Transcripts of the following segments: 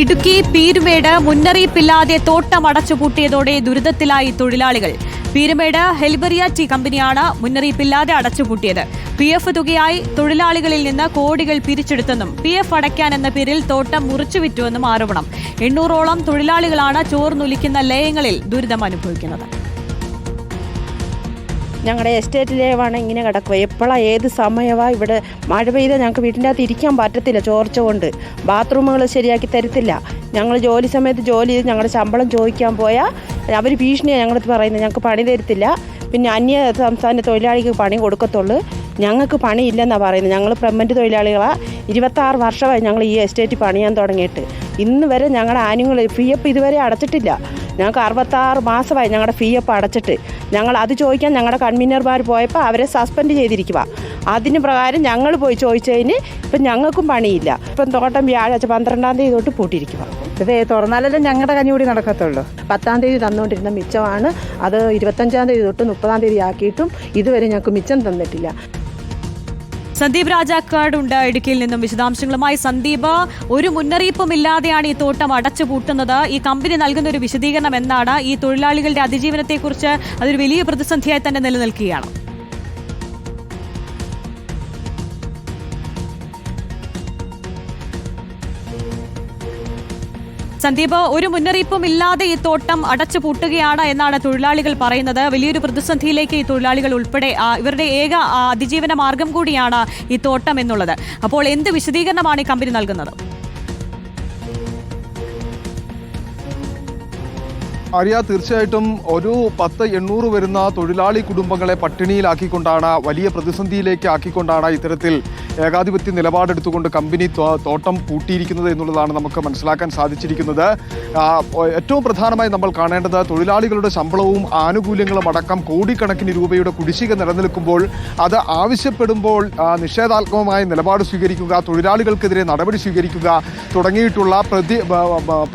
ഇടുക്കി പീരുമേട് മുന്നറിയിപ്പില്ലാതെ തോട്ടം അടച്ചുപൂട്ടിയതോടെ ദുരിതത്തിലായി തൊഴിലാളികൾ. പീരുമേട് ഹെലിബറിയ ടീ കമ്പനിയാണ് മുന്നറിയിപ്പില്ലാതെ അടച്ചുപൂട്ടിയത്. PF തുകയായി തൊഴിലാളികളിൽ നിന്ന് കോടികൾ പിരിച്ചെടുത്തെന്നും PF അടയ്ക്കാനെന്ന പേരിൽ തോട്ടം മുറിച്ചുവിറ്റുവെന്നും ആരോപണം. 800ഓളം തൊഴിലാളികളാണ് ചോർന്നൊലിക്കുന്ന ലയങ്ങളിൽ ദുരിതം അനുഭവിക്കുന്നത്. ഞങ്ങളുടെ എസ്റ്റേറ്റിലേവാണ് ഇങ്ങനെ കിടക്കുക. എപ്പോഴാണ് ഏത് സമയമാണ് ഇവിടെ മഴ പെയ്താൽ ഞങ്ങൾക്ക് വീട്ടിൻ്റെ അകത്ത് ഇരിക്കാൻ പറ്റത്തില്ല. ചോർച്ച കൊണ്ട് ബാത്റൂമുകൾ ശരിയാക്കി തരത്തില്ല. ഞങ്ങൾ ജോലി സമയത്ത് ജോലി ചെയ്ത് ഞങ്ങളുടെ ശമ്പളം ചോദിക്കാൻ പോയാൽ അവർ ഭീഷണിയാണ് ഞങ്ങളടുത്ത് പറയുന്നത്. ഞങ്ങൾക്ക് പണി തരത്തില്ല, പിന്നെ അന്യ സംസ്ഥാന തൊഴിലാളിക്ക് പണി കൊടുക്കത്തുള്ളൂ, ഞങ്ങൾക്ക് പണിയില്ലെന്നാണ് പറയുന്നത്. ഞങ്ങൾ പെർമനൻറ്റ് തൊഴിലാളികളാണ്. 26 വർഷമായി ഞങ്ങൾ ഈ എസ്റ്റേറ്റ് പണിയാൻ തുടങ്ങിയിട്ട്. ഇന്ന് വരെ ഞങ്ങളുടെ ആനുകൾ PF ഇതുവരെ അടച്ചിട്ടില്ല. ഞങ്ങൾക്ക് 66 മാസമായി ഞങ്ങളുടെ PF അടച്ചിട്ട്. ഞങ്ങൾ അത് ചോദിക്കാൻ ഞങ്ങളുടെ കൺവീനർമാർ പോയപ്പോൾ അവരെ സസ്പെൻഡ് ചെയ്തിരിക്കുക. അതിന് പ്രകാരം ഞങ്ങൾ പോയി ചോദിച്ചതിന് ഇപ്പം ഞങ്ങൾക്കും പണിയില്ല. ഇപ്പം തോട്ടം വ്യാഴാഴ്ച 12-ാം തീയതി തൊട്ട് പൂട്ടിയിരിക്കുക. ഇത് തുറന്നാലല്ലേ ഞങ്ങളുടെ കഞ്ഞൂടി നടക്കത്തുള്ളൂ. 10-ാം തീയതി തന്നുകൊണ്ടിരുന്ന മിച്ചമാണ്. അത് 25-ാം തീയതി തൊട്ട് 30-ാം തീയതി ആക്കിയിട്ടും ഇതുവരെ ഞങ്ങൾക്ക് മിച്ചം തന്നിട്ടില്ല. സന്ദീപ് രാജാക്കാട് ഉണ്ട് ഇടുക്കിയിൽ നിന്നും വിശദാംശങ്ങളുമായി. സന്ദീപ്, ഒരു മുന്നറിയിപ്പും ഇല്ലാതെയാണ് ഈ തോട്ടം അടച്ചുപൂട്ടുന്നത്. ഈ കമ്പനി നൽകുന്ന ഒരു വിശദീകരണം എന്താണ്? ഈ തൊഴിലാളികളുടെ അതിജീവനത്തെക്കുറിച്ച് അതൊരു വലിയ പ്രതിസന്ധിയായി തന്നെ നിലനിൽക്കുകയാണ്. സന്ദീപ്, ഒരു മുന്നറിയിപ്പും ഇല്ലാതെ ഈ തോട്ടം അടച്ചുപൂട്ടുകയാണ് എന്നാണ് തൊഴിലാളികൾ പറയുന്നത്. വലിയൊരു പ്രതിസന്ധിയിലേക്ക് ഈ തൊഴിലാളികൾ ഉൾപ്പെടെ ഇവരുടെ ഏക അതിജീവന മാർഗം കൂടിയാണ് ഈ തോട്ടം എന്നുള്ളത്. അപ്പോൾ എന്ത് വിശദീകരണമാണ് ഈ കമ്പനി നൽകുന്നത്? അറിയാ, തീർച്ചയായിട്ടും ഒരു 1000-800 വരുന്ന തൊഴിലാളി കുടുംബങ്ങളെ പട്ടിണിയിലാക്കിക്കൊണ്ടാണ്, വലിയ പ്രതിസന്ധിയിലേക്ക് ആക്കിക്കൊണ്ടാണ് ഇത്തരത്തിൽ ഏകാധിപത്യ നിലപാടെടുത്തുകൊണ്ട് കമ്പനി തോട്ടം പൂട്ടിയിരിക്കുന്നത് എന്നുള്ളതാണ് നമുക്ക് മനസ്സിലാക്കാൻ സാധിച്ചിരിക്കുന്നത്. ഏറ്റവും പ്രധാനമായി നമ്മൾ കാണേണ്ടത് തൊഴിലാളികളുടെ ശമ്പളവും ആനുകൂല്യങ്ങളും അടക്കം കോടിക്കണക്കിന് രൂപയുടെ കുടിശ്ശിക നിലനിൽക്കുമ്പോൾ അത് ആവശ്യപ്പെടുമ്പോൾ നിഷേധാത്മകമായ നിലപാട് സ്വീകരിക്കുക, തൊഴിലാളികൾക്കെതിരെ നടപടി സ്വീകരിക്കുക തുടങ്ങിയിട്ടുള്ള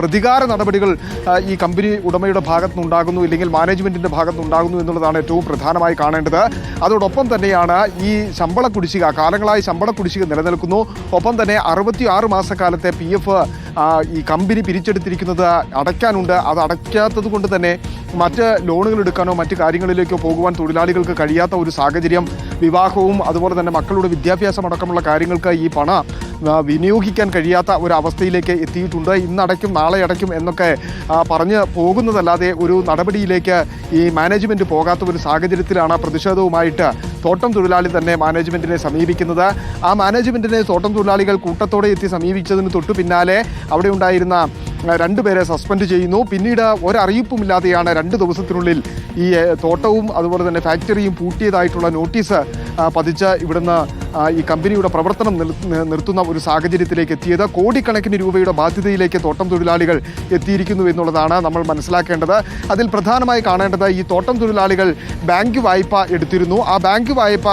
പ്രതികാര നടപടികൾ ഈ കമ്പനി ഉടമയുടെ ഭാഗത്തുനിന്നുണ്ടാകുന്നു, ഇല്ലെങ്കിൽ മാനേജ്മെന്റിന്റെ ഭാഗത്തുനിന്നുണ്ടാകുന്നു എന്നുള്ളതാണ് ഏറ്റവും പ്രധാനമായി കാണേണ്ടത്. അതോടൊപ്പം തന്നെയാണ് ഈ ശമ്പള കുടിശ്ശിക, കാലങ്ങളായി ശമ്പള കുടിശ്ശിക നിലനിൽക്കുന്നു. ഒപ്പം തന്നെ 66 മാസക്കാലത്തെ PF ഈ കമ്പനി പിരിച്ചെടുത്തിരിക്കുന്നത് അടയ്ക്കാനുണ്ട്. അത് അടയ്ക്കാത്തത് കൊണ്ട് തന്നെ മറ്റ് ലോണുകൾ എടുക്കാനോ മറ്റ് കാര്യങ്ങളിലേക്കോ പോകുവാൻ തൊഴിലാളികൾക്ക് കഴിയാത്ത ഒരു സാഹചര്യം, വിവാഹവും അതുപോലെ തന്നെ മക്കളുടെ വിദ്യാഭ്യാസം അടക്കമുള്ള കാര്യങ്ങൾക്ക് ഈ പണം വിനിയോഗിക്കാൻ കഴിയാത്ത ഒരു അവസ്ഥയിലേക്ക് എത്തിയിട്ടുണ്ട്. ഇന്നടയ്ക്കും നാളെ അടയ്ക്കും എന്നൊക്കെ പറഞ്ഞ് പോകുന്നതല്ലാതെ ഒരു നടപടിയിലേക്ക് ഈ മാനേജ്മെൻറ്റ് പോകാത്ത ഒരു സാഹചര്യത്തിലാണ് പ്രതിഷേധവുമായിട്ട് തോട്ടം തൊഴിലാളി തന്നെ മാനേജ്മെൻറ്റിനെ സമീപിക്കുന്നത്. ആ മാനേജ്മെൻറ്റിനെ തോട്ടം തൊഴിലാളികൾ കൂട്ടത്തോടെ എത്തി സമീപിച്ചതിന് തൊട്ടു പിന്നാലെ അവിടെ ഉണ്ടായിരുന്ന 2 പേരെ സസ്പെൻഡ് ചെയ്യുന്നു. പിന്നീട് ഒരറിയിപ്പുമില്ലാതെയാണ് 2 ദിവസത്തിനുള്ളിൽ ഈ തോട്ടവും അതുപോലെ തന്നെ ഫാക്ടറിയും പൂട്ടിയതായിട്ടുള്ള നോട്ടീസ് പതിച്ച് ഇവിടുന്ന് ഈ കമ്പനിയുടെ പ്രവർത്തനം നിർത്തുന്ന ഒരു സാഹചര്യത്തിലേക്ക് എത്തിയത്. കോടിക്കണക്കിന് രൂപയുടെ ബാധ്യതയിലേക്ക് തോട്ടം തൊഴിലാളികൾ എത്തിയിരിക്കുന്നു എന്നുള്ളതാണ് നമ്മൾ മനസ്സിലാക്കേണ്ടത്. അതിൽ പ്രധാനമായി കാണേണ്ടത് ഈ തോട്ടം തൊഴിലാളികൾ ബാങ്ക് വായ്പ എടുത്തിരുന്നു. ആ ബാങ്ക് വായ്പ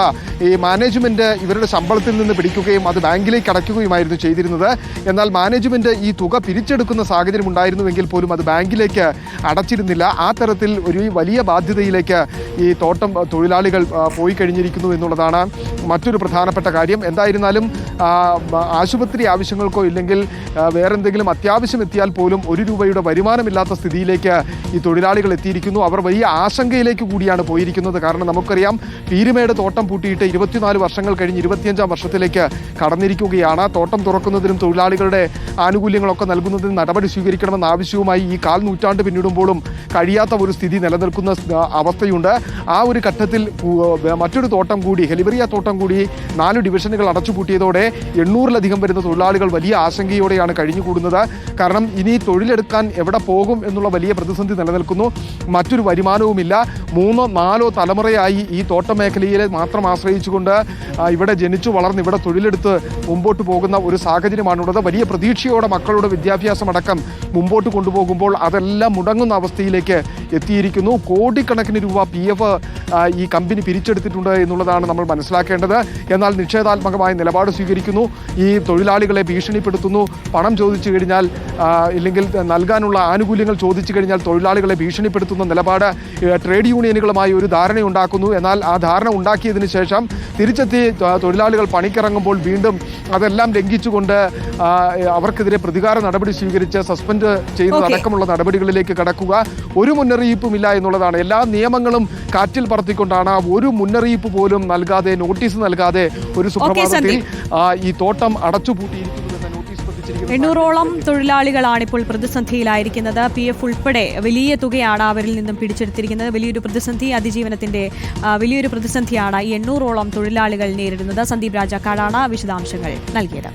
ഈ മാനേജ്മെൻറ്റ് ഇവരുടെ ശമ്പളത്തിൽ നിന്ന് പിടിക്കുകയും അത് ബാങ്കിലേക്ക് അടയ്ക്കുകയുമായിരുന്നു ചെയ്തിരുന്നത്. എന്നാൽ മാനേജ്മെൻറ്റ് ഈ തുക പിരിച്ചെടുക്കുന്ന സാഹചര്യം ഉണ്ടായിരുന്നുവെങ്കിൽ പോലും അത് ബാങ്കിലേക്ക് അടച്ചിരുന്നില്ല. ആ തരത്തിൽ ഒരു വലിയ ബാധ്യതയിലേക്ക് ഈ തോട്ടം തൊഴിലാളികൾ പോയി കഴിഞ്ഞിരിക്കുന്നു എന്നുള്ളതാണ് മറ്റൊരു പ്രധാനപ്പെട്ട കാര്യം. എന്തായിരുന്നാലും ആശുപത്രി ആവശ്യങ്ങൾക്കോ ഇല്ലെങ്കിൽ വേറെന്തെങ്കിലും അത്യാവശ്യം എത്തിയാൽ പോലും 1 രൂപയുടെ വരുമാനമില്ലാത്ത സ്ഥിതിയിലേക്ക് ഈ തൊഴിലാളികൾ എത്തിയിരിക്കുന്നു. അവർ വലിയ ആശങ്കയിലേക്ക് കൂടിയാണ് പോയിരിക്കുന്നത്. കാരണം നമുക്കറിയാം, പീരുമേട് തോട്ടം പൂട്ടിയിട്ട് 24 വർഷങ്ങൾ കഴിഞ്ഞ് 25-ാം വർഷത്തിലേക്ക് കടന്നിരിക്കുകയാണ്. തോട്ടം തുറക്കുന്നതിനും തൊഴിലാളികളുടെ ആനുകൂല്യങ്ങളൊക്കെ നൽകുന്നതിനും നടപടി സ്വീകരിക്കണമെന്ന ആവശ്യവുമായി ഈ 1/4 നൂറ്റാണ്ട് പിന്നിടുമ്പോഴും കഴിയാത്ത ഒരു സ്ഥിതി നിലനിൽക്കുന്ന അവസ്ഥയുണ്ട്. ആ ഒരു ഘട്ടത്തിൽ മറ്റൊരു തോട്ടം കൂടി, ഹെലിബറിയ തോട്ടം കൂടി 4 ഡിവിഷനുകൾ അടച്ചുപൂട്ടിയതോടെ 800-ലധികം വരുന്ന തൊഴിലാളികൾ വലിയ ആശങ്കയോടെയാണ് കഴിഞ്ഞുകൂടുന്നത്. കാരണം ഇനി തൊഴിലെടുക്കാൻ എവിടെ പോകും എന്നുള്ള വലിയ പ്രതിസന്ധി നിലനിൽക്കുന്നു. മറ്റൊരു വരുമാനവുമില്ല. 3-4 തലമുറയായി ഈ തോട്ട മേഖലയിലെ മാത്രം ആശ്രയിച്ചുകൊണ്ട് ഇവിടെ ജനിച്ചു വളർന്ന് ഇവിടെ തൊഴിലെടുത്ത് മുമ്പോട്ട് പോകുന്ന ഒരു സാഹചര്യമാണുള്ളത്. വലിയ പ്രതീക്ഷയോടെ മക്കളുടെ വിദ്യാഭ്യാസം അടക്കം മുമ്പോട്ട് കൊണ്ടുപോകുമ്പോൾ അതെല്ലാം മുടങ്ങുന്ന അവസ്ഥയിലേക്ക് എത്തിയിരിക്കുന്നു. കോടിക്കണക്കിന് രൂപ PF ഈ കമ്പനി പിരിച്ചെടുത്തിട്ടുണ്ട് എന്നുള്ളതാണ് നമ്മൾ മനസ്സിലാക്കേണ്ടത്. എന്നാൽ നിഷേധാത്മകമായ നിലപാട് സ്വീകരിക്കുന്നു. ഈ തൊഴിലാളികളെ ഭീഷണിപ്പെടുത്തുന്നു. പണം ചോദിച്ചു കഴിഞ്ഞാൽ ഇല്ലെങ്കിൽ നൽകാനുള്ള ആനുകൂല്യങ്ങൾ ചോദിച്ചു കഴിഞ്ഞാൽ തൊഴിലാളികളെ ഭീഷണിപ്പെടുത്തുന്ന നിലപാട്. ട്രേഡ് യൂണിയനുകളുമായി ഒരു ധാരണയുണ്ടാക്കുന്നു. എന്നാൽ ആ ധാരണ ഉണ്ടാക്കിയതിന് ശേഷം തിരിച്ചെത്തി തൊഴിലാളികൾ പണിക്കിറങ്ങുമ്പോൾ വീണ്ടും അതെല്ലാം ലംഘിച്ചുകൊണ്ട് അവർക്കെതിരെ പ്രതികാര നടപടി സ്വീകരിച്ച് സസ്പെൻഡ് ചെയ്യുന്നതടക്കമുള്ള നടപടികളിലേക്ക് കടക്കുക. ഒരു മുന്നറിയിപ്പുമില്ല എന്നുള്ളതാണ്. എല്ലാ നിയമങ്ങളും കാറ്റിൽ പറത്തിക്കൊണ്ടാണ് ഒരു മുന്നറിയിപ്പ് പോലും നൽകാതെ, നോട്ടീസ് നൽകാതെ ഒരു സുപ്രഭാതത്തിൽ ഈ തോട്ടം അടച്ചുപൂട്ടിയിരിക്കുന്നത്. 800ഓളം തൊഴിലാളികളാണ് ഇപ്പോൾ പ്രതിസന്ധിയിലായിരിക്കുന്നത്. PF ഉൾപ്പെടെ വലിയ തുകയാണ് അവരിൽ നിന്നും പിടിച്ചെടുത്തിരിക്കുന്നത്. വലിയൊരു പ്രതിസന്ധി, അതിജീവനത്തിന്റെ വലിയൊരു പ്രതിസന്ധിയാണ് ഈ 800ഓളം തൊഴിലാളികൾ നേരിടുന്നത്. സന്ദീപ് രാജാക്കാടാണ് വിശദാംശങ്ങൾ നൽകിയത്.